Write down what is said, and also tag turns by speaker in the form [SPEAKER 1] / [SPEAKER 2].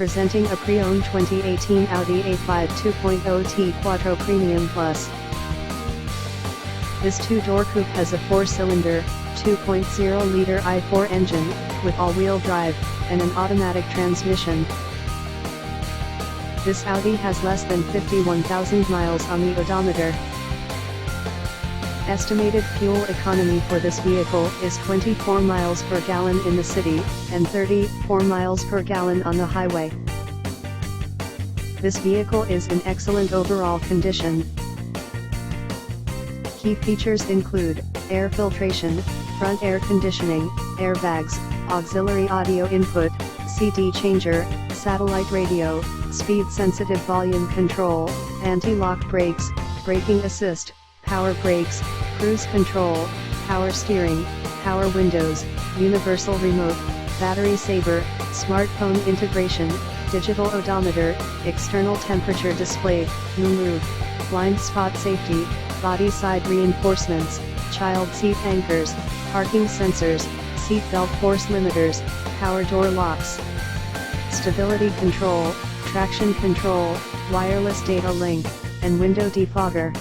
[SPEAKER 1] Presenting a pre-owned 2018 Audi A5 2.0T Quattro Premium Plus. This two-door coupe has a 4-cylinder, 2.0-liter i4 engine, with all-wheel drive, and an automatic transmission. This Audi has less than 51,000 miles on the odometer. Estimated fuel economy for this vehicle is 24 miles per gallon in the city, and 34 miles per gallon on the highway. This vehicle is in excellent overall condition. Key features include air filtration, front air conditioning, airbags, auxiliary audio input, CD changer, satellite radio, speed-sensitive volume control, anti-lock brakes, braking assist, power brakes, cruise control, power steering, power windows, universal remote, battery saver, smartphone integration, digital odometer, external temperature display, moonroof, blind spot safety, body side reinforcements, child seat anchors, parking sensors, seat belt force limiters, power door locks, stability control, traction control, wireless data link, and window defogger.